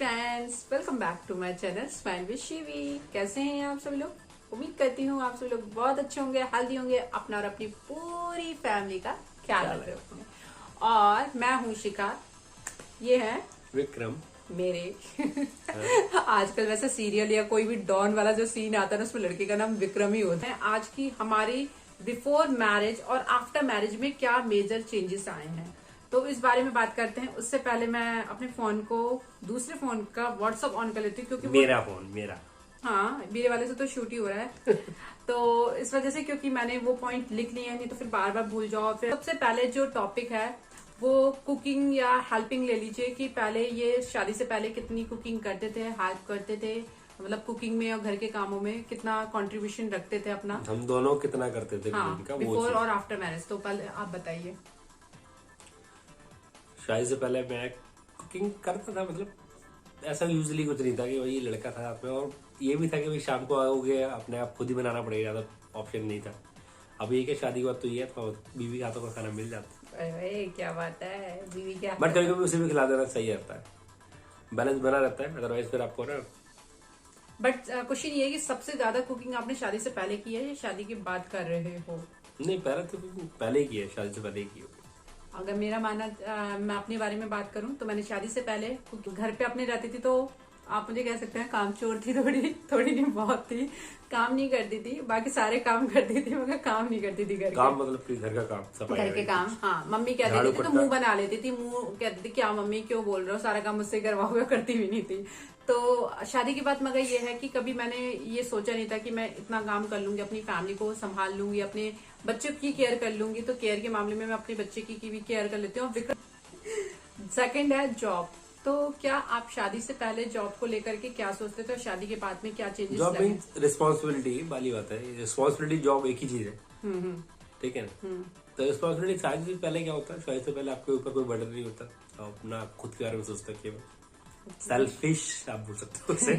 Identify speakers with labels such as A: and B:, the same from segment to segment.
A: Friends, welcome back to my channel smile with Shivi. कैसे हैं आप सब लोग? उम्मीद करती हूँ आप सब लोग बहुत अच्छे होंगे, हेल्दी होंगे, अपना और अपनी पूरी फैमिली का ख्याल रख रहे होंगे। और मैं हूँ शिखा, ये है
B: विक्रम
A: मेरे आजकल वैसे सीरियल या कोई भी डॉन वाला जो सीन आता है ना, उसमें लड़के का नाम विक्रम ही होता है। आज की हमारी बिफोर मैरिज और आफ्टर मैरिज में क्या मेजर चेंजेस आए हैं, तो इस बारे में बात करते हैं। उससे पहले मैं अपने फोन को दूसरे फोन का व्हाट्सएप ऑन कर लेती हूँ, क्योंकि
B: मेरा
A: हाँ, मेरे वाले से तो शूट ही हो रहा है तो इस वजह से, क्योंकि मैंने वो पॉइंट लिख लिए हैं, नहीं तो फिर बार बार भूल जाओ। फिर सबसे पहले जो टॉपिक है वो कुकिंग या हेल्पिंग ले लीजिए, कि पहले ये शादी से पहले कितनी कुकिंग करते थे, हेल्प करते थे, मतलब कुकिंग में और घर के कामों में कितना कंट्रीब्यूशन रखते थे अपना।
B: हम दोनों कितना करते थे
A: हाँ,
B: का
A: बिफोर और आफ्टर मैरिज। तो पहले आप बताइए।
B: शादी से पहले मैं कुकिंग करता था, मतलब ऐसा यूजुअली कुछ नहीं था कि वही लड़का था साथ में, और ये भी था कि भाई शाम को आओगे अपने आप खुद ही बनाना पड़ेगा, ज्यादा ऑप्शन नहीं था। अब ये कि शादी के बाद तो ये तो बीवी के हाथों का खाना मिल जाता
A: अरे क्या बात है, बीवी क्या।
B: बट कभी कभी उसे भी खिला देना सही रहता है, बैलेंस बना रहता है। अदरवाइज फिर आपको ना
A: बट क्वेश्चन ये है कि सबसे ज्यादा कुकिंग आपने शादी से पहले की है या शादी के बाद कर रहे हो?
B: नहीं, पहले ही की है, शादी से पहले ही की है।
A: अगर मेरा मानना, मैं अपने बारे में बात करूं तो मैंने शादी से पहले घर पे अपने रहती थी, तो आप मुझे कह सकते हैं काम चोर थी, थोड़ी नहीं बहुत थी। काम नहीं करती थी, बाकी सारे काम करती थी, मगर काम नहीं करती थी। घर
B: काम मतलब कि घर का काम, सफाई
A: घर के काम। हाँ, मम्मी कहती थी तो मुंह बना लेती थी, मुंह कहती थी क्या मम्मी क्यों बोल रहे हो, सारा काम मुझसे करवाओगे, करती भी नहीं थी। तो शादी के बाद मगर ये है कि कभी मैंने ये सोचा नहीं था कि मैं इतना काम कर लूंगी, अपनी फैमिली को संभाल लूंगी, अपने बच्चों की केयर कर लूंगी। तो केयर के मामले में मैं अपने बच्चे की भी केयर कर लेती हूँ। सेकंड है जॉब। तो क्या आप शादी से पहले जॉब को लेकर के क्या सोचते थे और शादी के बाद में क्या चेंजेस
B: जॉब
A: लगे?
B: मीन्स रिस्पॉन्सिबिलिटी वाली बात है। रिस्पॉन्सिबिलिटी जॉब एक ही चीज है, ठीक है ना। तो रिस्पॉन्सिबिलिटी शादी से पहले क्या होता है, शादी से पहले आपके ऊपर कोई बर्डन नहीं होता, आप अपना खुद के बारे में सोचते केवल, सेल्फिश आप बोल सकते हो उसे।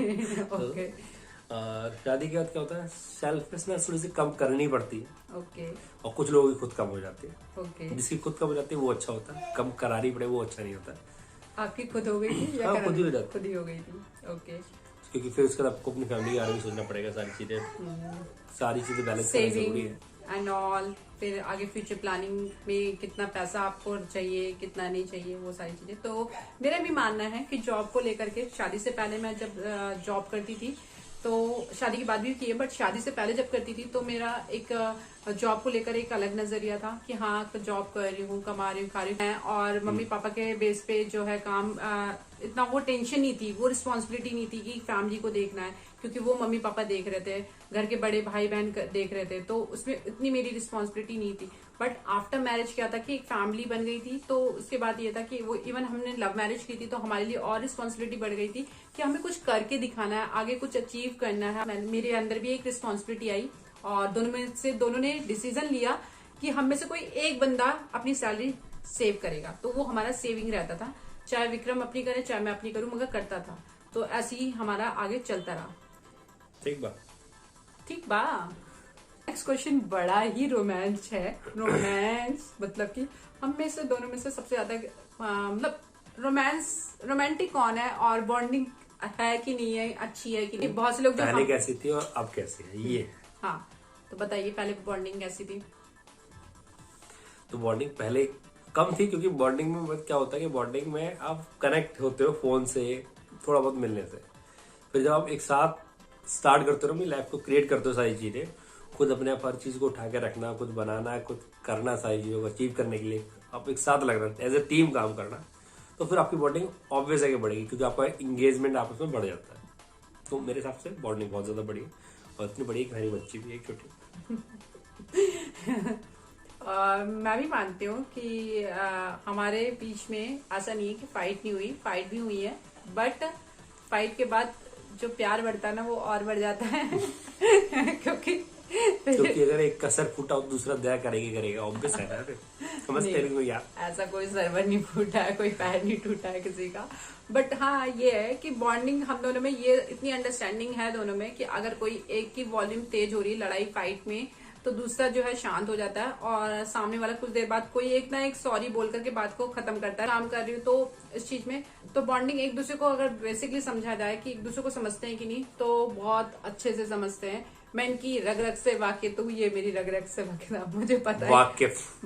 A: ओके।
B: और शादी के बाद क्या होता है, सेल्फिशनेस थोड़ी सी कम करनी पड़ती है।
A: ओके।
B: और कुछ लोगों की खुद कम हो जाती है।
A: ओके।
B: जिसकी खुद कम हो जाती है वो अच्छा होता है, कम करानी पड़े वो अच्छा नहीं होता।
A: आपकी खुद हो गई थी या
B: हाँ, खुद ही हो जाती,
A: खुद ही हो गई थी। ओके।
B: क्योंकि फिर उसके बाद आपको अपनी फैमिली के बारे में सोचना पड़ेगा, सारी चीजें बैलेंस करना जरूरी है
A: एंड ऑल। फिर आगे फ्यूचर प्लानिंग में कितना पैसा आपको चाहिए, कितना नहीं चाहिए, वो सारी चीजें। तो मेरा भी मानना है कि जॉब को लेकर के, शादी से पहले मैं जब जॉब करती थी, तो शादी के बाद भी की है, बट शादी से पहले जब करती थी तो मेरा एक जॉब को लेकर एक अलग नजरिया था कि हाँ, जॉब कर रही हूँ, कमा रही हूँ, खा रही हूँ, और मम्मी पापा के बेस पे जो है काम, इतना वो टेंशन नहीं थी, वो रिस्पॉन्सिबिलिटी नहीं थी कि फैमिली को देखना है, क्योंकि वो मम्मी पापा देख रहे थे, घर के बड़े भाई बहन देख रहे थे, तो उसमें इतनी मेरी रिस्पॉन्सिबिलिटी नहीं थी। बट आफ्टर मैरिज क्या था कि एक फैमिली बन गई थी, तो उसके बाद ये था कि वो इवन हमने लव मैरिज की थी, तो हमारे लिए और रिस्पॉन्सिबिलिटी बढ़ गई थी कि हमें कुछ करके दिखाना है, आगे कुछ अचीव करना है। मेरे अंदर भी एक रिस्पॉन्सिबिलिटी आई, और दोनों ने डिसीजन लिया कि हम में से कोई एक बंदा अपनी सैलरी सेव करेगा। तो वो हमारा सेविंग रहता था, चाहे विक्रम अपनी करे चाहे मैं अपनी करूं, मगर करता था। तो ऐसे ही हमारा आगे चलता रहा। ठीक बा। नेक्स्ट क्वेश्चन बड़ा ही रोमांच है। रोमांस मतलब कि हम में से दोनों में से सबसे ज्यादा मतलब रोमांटिक कौन है, और बॉन्डिंग है कि नहीं है, अच्छी है कि नहीं? बहुत से लोग जो
B: पहले कैसी थी और अब कैसी है ये।
A: हाँ, तो बताइए पहले बॉन्डिंग कैसी थी?
B: तो बॉन्डिंग पहले कम थी, क्योंकि बॉन्डिंग में क्या होता है कि बॉन्डिंग में आप कनेक्ट होते हो फोन से, थोड़ा बहुत मिलने से। फिर जब आप एक साथ स्टार्ट करते हो, अपनी लाइफ को क्रिएट करते हो, सारी चीजें खुद अपने आप हर चीज को उठा के रखना, कुछ बनाना, कुछ करना, सारी चीजों को अचीव करने के लिए आप एक साथ लगना, एज ए टीम काम करना, तो फिर आपकी बॉन्डिंग ऑब्वियस है कि बढ़ेगी, क्योंकि आपका एंगेजमेंट आपस में बढ़ जाता है। तो मेरे हिसाब से बॉन्डिंग बहुत ज्यादा बढ़ी है, और इतनी बड़ी कि मेरी बच्ची भी एक छोटी।
A: मैं भी मानती हूँ कि हमारे बीच में ऐसा नहीं है कि फाइट नहीं हुई, फाइट भी हुई है, बट फाइट के बाद जो प्यार बढ़ता है ना, वो और बढ़ जाता है क्योंकि
B: अगर एक कसर फूटा तो दूसरा दया करेगा, ऑब्वियस है ना। समझते हैं यार,
A: ऐसा कोई सर्वर नहीं फूटा है, कोई पैर नहीं टूटा है किसी का। बट हाँ, ये है कि बॉन्डिंग हम दोनों में, ये इतनी अंडरस्टैंडिंग है दोनों में कि अगर कोई एक की वॉल्यूम तेज हो रही है लड़ाई फाइट में, तो दूसरा जो है शांत हो जाता है और सामने वाला कुछ देर बाद कोई एक ना एक सॉरी बोल करके बात को खत्म करता है। काम कर रही हूँ तो इस चीज में तो बॉन्डिंग एक दूसरे को अगर बेसिकली समझा जाए कि एक दूसरे को समझते हैं कि नहीं, तो बहुत अच्छे से समझते हैं। मैं इनकी रग रग से वाकिफ, तो ये मेरी रग रग से वाकिफ, मुझे पता है।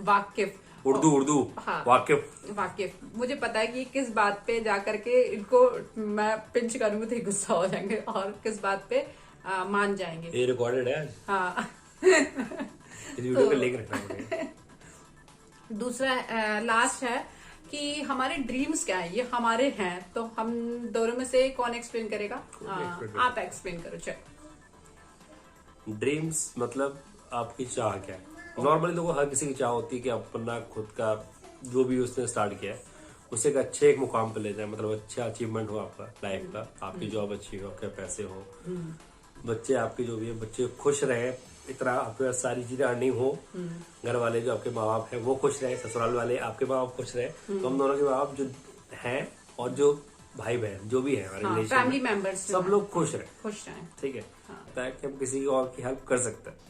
A: वाकिफ
B: उर्दू
A: हाँ, वाकिफ मुझे पता है कि किस बात पे जाकर के इनको मैं पिंच करूंगी तो ये गुस्सा हो जाएंगे और किस बात पे मान जाएंगे।
B: ये रिकॉर्डेड है
A: हाँ
B: इस वीडियो को लिंक रखना पड़ेगा।
A: दूसरा लास्ट है कि हमारे ड्रीम्स क्या है, ये हमारे हैं, तो हम दोनों में से कौन एक्सप्लेन करेगा? आप एक्सप्लेन करो। चल,
B: ड्रीम्स मतलब आपकी चाह क्या है? नॉर्मली लोगों हर किसी की चाह होती है कि अपना खुद का जो भी उसने स्टार्ट किया है उसे एक अच्छे एक मुकाम पे ले जाए, मतलब अच्छा अचीवमेंट हो आपका लाइफ का, आपकी जॉब अच्छी हो, आपके पैसे हो, बच्चे आपके जो भी है बच्चे खुश रहे, इतना आपके सारी चीजें अर्निंग हो, घर वाले जो आपके माँ बाप है वो खुश रहे, ससुराल वाले आपके माँ बाप खुश रहे, तो हम दोनों के माँ बाप जो हैं और जो भाई बहन जो भी है हमारे
A: फैमिली मेंबर्स
B: सब लोग खुश रहे, ठीक है, ताकि हम किसी की और की हेल्प कर सकते हैं।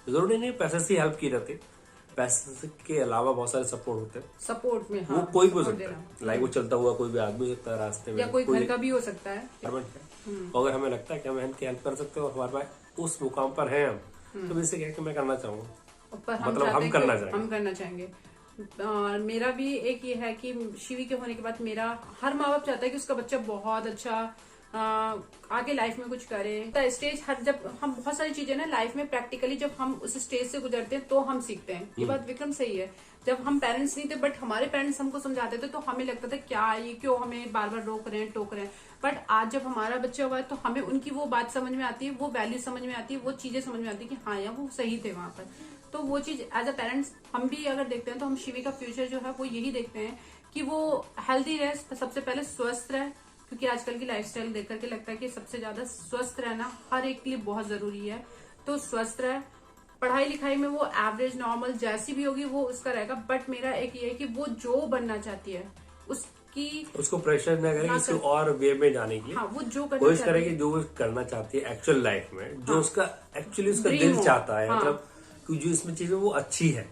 B: जरूरी नहीं पैसे से हेल्प की रहती, पैसे के अलावा बहुत सारे सपोर्ट होते हैं।
A: सपोर्ट में
B: वो कोई भी हो सकता है, लाइक वो चलता हुआ कोई भी आदमी हो सकता है रास्ते में,
A: या कोई घर का भी हो सकता है।
B: अगर हमें लगता है कि हम इनकी हेल्प कर सकते हैं और हमारे पास उस मुकाम पर हैं हम, तो इससे क्या कि मैं करना चाहूंगा, मतलब हम करना चाहेंगे।
A: और मेरा भी एक ये है कि शिवी के होने के बाद मेरा हर माँ बाप चाहता है कि उसका बच्चा बहुत अच्छा आगे लाइफ में कुछ करे। स्टेज हर जब हम बहुत सारी चीजें ना लाइफ में प्रैक्टिकली जब हम उस स्टेज से गुजरते हैं तो हम सीखते हैं। ये बात विक्रम सही है। जब हम पेरेंट्स नहीं थे बट हमारे पेरेंट्स हमको समझाते थे तो हमें लगता था क्या ये क्यों हमें बार बार रोक रहे हैं टोक रहे हैं, बट आज जब हमारा बच्चा हुआ है तो हमें उनकी वो बात समझ में आती है, वो वैल्यू समझ में आती है, वो चीजें समझ में आती है कि हाँ यार वो सही थे वहां पर। तो वो चीज एज अ पेरेंट्स हम भी अगर देखते हैं तो हम शिवी का फ्यूचर जो है वो यही देखते हैं कि वो हेल्दी रहे, सबसे पहले स्वस्थ रहे, क्योंकि आजकल की लाइफस्टाइल देख करके लगता है कि सबसे ज्यादा स्वस्थ रहना हर एक के लिए बहुत जरूरी है। तो स्वस्थ रहे, पढ़ाई लिखाई में वो एवरेज नॉर्मल जैसी भी होगी वो उसका रहेगा, बट मेरा एक ये है कि वो जो बनना चाहती है उसको प्रेशर न करे
B: किसी और वे में जाने की,
A: हाँ, वो जो
B: कोशिश करेगी जो वो करना चाहती है एक्चुअल लाइफ में, जो उसका एक्चुअली उसका दिल चाहता है, मतलब जो इसमें चीज वो अच्छी है,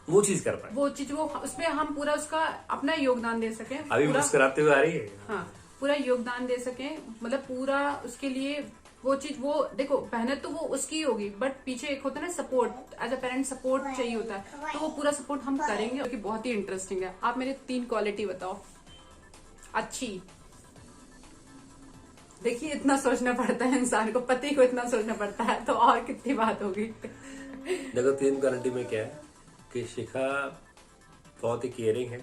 B: वो चीज कर पाए,
A: वो चीज वो उसमें हम पूरा उसका अपना योगदान दे सकें।
B: अभी मुस्कुराते हुए आ रही है,
A: हाँ, पूरा योगदान दे सकें, मतलब पूरा उसके लिए वो चीज वो देखो मेहनत तो वो उसकी होगी बट पीछे एक होता है ना support, as a parent support चाहिए होता है, तो वो पूरा सपोर्ट हम करेंगे क्योंकि बहुत ही इंटरेस्टिंग है। आप मेरे 3 क्वालिटी बताओ अच्छी। देखिए इतना सोचना पड़ता है इंसान को, पति को इतना सोचना पड़ता है तो और कितनी बात होगी।
B: देखो 3 क्वालिटी में क्या है कि शिखा बहुत ही केयरिंग है,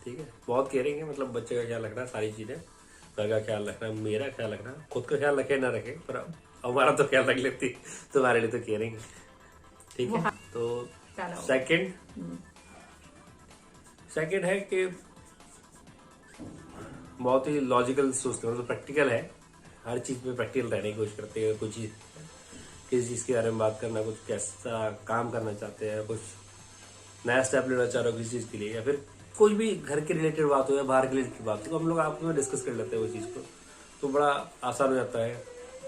B: ठीक है, बहुत केयरिंग है, मतलब बच्चे का ख्याल रखना, सारी चीजें, घर का ख्याल रखना, मेरा ख्याल रखना, खुद का ख्याल रखे ना रखे पर हमारा तो ख्याल रख लेती, तुम्हारे लिए तो केयरिंग है, ठीक है। तो सेकंड है कि बहुत ही लॉजिकल सोचते हैं, मतलब प्रैक्टिकल है, हर चीज में प्रैक्टिकल रहने की कोशिश करते हैं, कुछ चीज किसी चीज के बारे में बात करना, कुछ कैसा काम करना चाहते हैं, कुछ नया स्टेप लेना चाह रहे हो किसी चीज के लिए, या फिर कुछ भी घर के रिलेटेड बात हो या बाहर के रिलेटेड बात हो, तो हम लोग आपस में डिस्कस कर लेते हैं वो चीज को, तो बड़ा आसान हो जाता है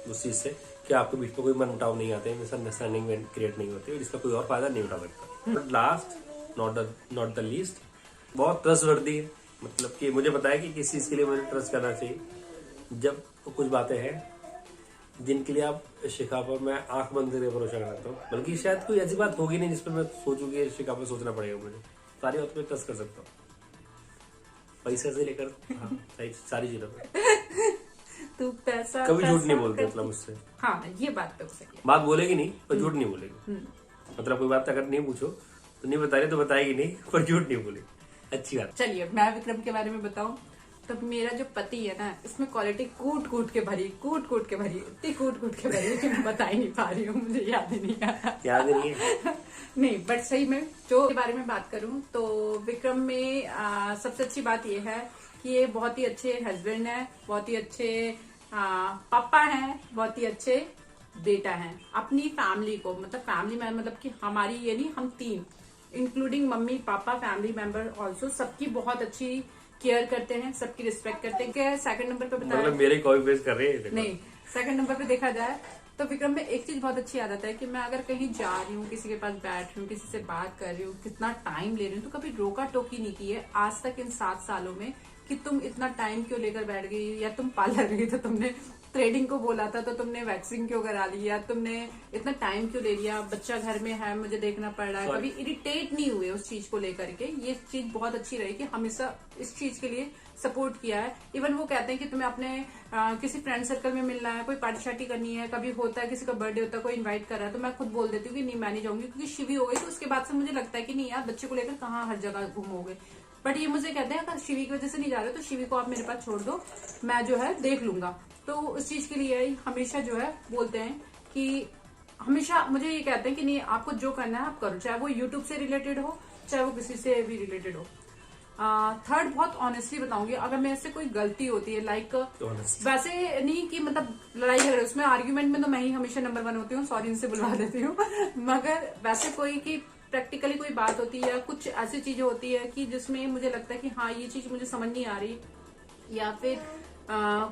B: उस चीज से कि आपके बीच में कोई मनमुटाव नहीं आते, मिसअंडरस्टैंडिंग क्रिएट नहीं होती, जिसका कोई और फायदा नहीं उठा सकता। But last not the least, बहुत ट्रस्टवर्दी है, मतलब कि मुझे पता है कि किस चीज के लिए मुझे ट्रस्ट करना चाहिए। जब कुछ बातें हैं जिनके लिए आप शिखा पर मैं आंख बंद करके भरोसा करता हूँ, बल्कि शायद कोई ऐसी बात होगी नहीं जिसपे मैं सोचूं कि शिखा पर सोचना पड़ेगा मुझे, सारी बातों पे ट्रस्ट कर सकता हूँ, पैसे से लेकर सारी चीजों पे।
A: तू पैसा
B: कभी झूठ नहीं बोलती, मतलब मुझसे,
A: हाँ ये बात तो सही है,
B: बात बोलेगी नहीं पर झूठ नहीं बोलेगी, मतलब कोई बात अगर नहीं पूछो तो नहीं बता रही तो बताएगी नहीं पर झूठ नहीं बोलेगी, अच्छी बात।
A: चलिए मैं विक्रम के बारे में बताऊं तो मेरा जो पति है ना इसमें क्वालिटी कूट कूट के भरी, इतनी कूट के भरी कि मैं बता ही नहीं पा रही हूँ, मुझे याद ही नहीं आ
B: है
A: नहीं, बट सही में जो के बारे में बात करूं तो विक्रम में सबसे अच्छी बात यह है कि ये बहुत ही अच्छे हस्बैंड है, बहुत ही अच्छे पापा हैं, बहुत ही अच्छे बेटा हैं, अपनी फैमिली को, मतलब फैमिली में मतलब कि हमारी ये नहीं, हम 3 including mummy papa family member also, सबकी बहुत अच्छी केयर करते हैं, सबकी रिस्पेक्ट करते हैं। क्या सेकंड नंबर पे बताया,
B: मतलब मेरे कॉपी पेस्ट कर रहे हैं
A: नहीं, सेकंड नंबर पे देखा जाए तो विक्रम में एक चीज बहुत अच्छी आदत है कि मैं अगर कहीं जा रही हूँ, किसी के पास बैठ रही हूँ, किसी से बात कर रही हूँ, कितना टाइम ले रही हूँ, तो कभी रोका टोकी नहीं की है आज तक इन 7 सालों में कि तुम इतना टाइम क्यों लेकर बैठ गई, या तुम पार्लर गई तो तुमने थ्रेडिंग को बोला था तो तुमने वैक्सिंग क्यों करा ली, या तुमने इतना टाइम क्यों ले लिया, बच्चा घर में है मुझे देखना पड़ रहा है। कभी इरिटेट नहीं हुए उस चीज को लेकर के। ये चीज बहुत अच्छी रही कि हमेशा इस चीज के लिए सपोर्ट किया है। इवन वो कहते हैं कि तुम्हें अपने किसी फ्रेंड सर्कल में मिलना है, कोई पार्टी शार्टी करनी है, कभी होता है किसी का बर्थडे होता है, कोई इन्वाइट कर रहा है, तो मैं खुद बोल देती हूँ कि नहीं मैं नहीं जाऊंगी, क्योंकि शिवी हो गई। तो उसके बाद से मुझे लगता है कि नहीं यार, बच्चे को लेकर कहाँ हर जगह घूमोगे। बट ये मुझे कहते हैं अगर शिवी की वजह से नहीं जा रहे तो शिवी को आप मेरे पास छोड़ दो, मैं जो है देख लूंगा। तो उस चीज के लिए हमेशा जो है बोलते हैं कि हमेशा मुझे ये कहते हैं कि नहीं आपको जो करना है आप करो, चाहे वो यूट्यूब से रिलेटेड हो, चाहे वो किसी से भी रिलेटेड हो। थर्ड, बहुत ऑनेस्टली बताऊंगी, अगर मेरे से कोई गलती होती है, लाइक वैसे नहीं कि मतलब लड़ाई झगड़े, उसमें आर्ग्यूमेंट में तो मैं ही हमेशा नंबर 1 होती हूँ, सॉरी इनसे बुलवा देती हूँ मगर वैसे कोई की प्रैक्टिकली कोई बात होती है या कुछ ऐसी चीजें होती है कि जिसमें मुझे लगता है कि हाँ ये चीज मुझे समझ नहीं आ रही, या फिर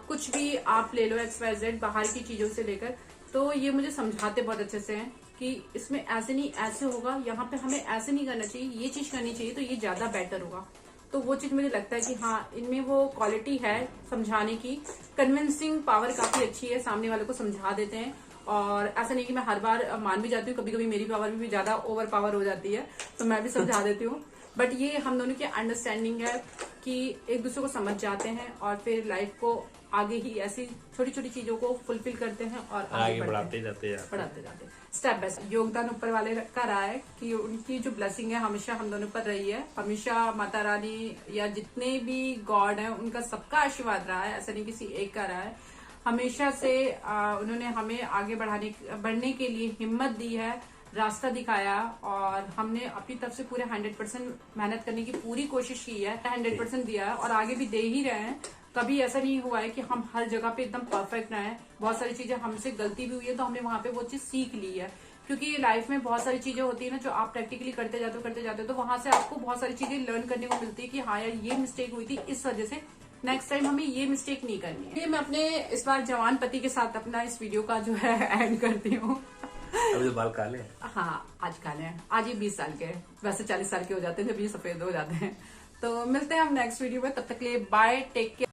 A: कुछ भी आप ले लो XYZ बाहर की चीजों से लेकर, तो ये मुझे समझाते बहुत अच्छे से हैं कि इसमें ऐसे नहीं ऐसे होगा, यहाँ पे हमें ऐसे नहीं करना चाहिए, ये चीज करनी चाहिए तो ये ज्यादा बेटर होगा। तो वो चीज मुझे लगता है कि हाँ इनमें वो क्वालिटी है समझाने की, कन्विंसिंग पावर काफी अच्छी है, सामने वाले को समझा देते हैं। और ऐसा नहीं कि मैं हर बार मान भी जाती हूँ, कभी कभी मेरी पावर भी ज्यादा ओवर पावर हो जाती है तो मैं भी समझा देती हूँ। बट ये हम दोनों की अंडरस्टैंडिंग है कि एक दूसरे को समझ जाते हैं और फिर लाइफ को आगे ही ऐसी छोटी छोटी चीजों को फुलफिल करते हैं और
B: आगे बढ़ाते जाते
A: स्टेप बाय स्टेप। योगदान ऊपर वाले का रहा है कि उनकी जो ब्लेसिंग है हमेशा हम दोनों पर रही है, हमेशा माता रानी या जितने भी गॉड हैं उनका सबका आशीर्वाद रहा है, ऐसा नहीं किसी एक का रहा है। हमेशा से उन्होंने हमें आगे बढ़ने के लिए हिम्मत दी है, रास्ता दिखाया, और हमने अपनी तरफ से पूरे 100% मेहनत करने की पूरी कोशिश की है, 100% दिया है और आगे भी दे ही रहे हैं। कभी ऐसा नहीं हुआ है कि हम हर जगह पे एकदम परफेक्ट रहे। बहुत सारी चीजें हमसे गलती भी हुई है तो हमने वहां पे वो चीज सीख ली है, क्योंकि लाइफ में बहुत सारी चीजें होती है ना जो आप प्रैक्टिकली करते जाते हो तो वहां से आपको बहुत सारी चीजें लर्न करने को मिलती है कि हाँ यार ये मिस्टेक हुई थी, इस वजह से नेक्स्ट टाइम हमें ये मिस्टेक नहीं करनी है। ये मैं अपने इस बार जवान पति के साथ अपना इस वीडियो का जो है एंड करती हूँ।
B: अभी तो बाल काले हैं।
A: हाँ आज काले हैं, आज ये 20 साल के हैं, वैसे 40 साल के हो जाते हैं जब ये सफेद हो जाते हैं। तो मिलते हैं हम नेक्स्ट वीडियो में, तब तक के लिए बाय, टेक केयर।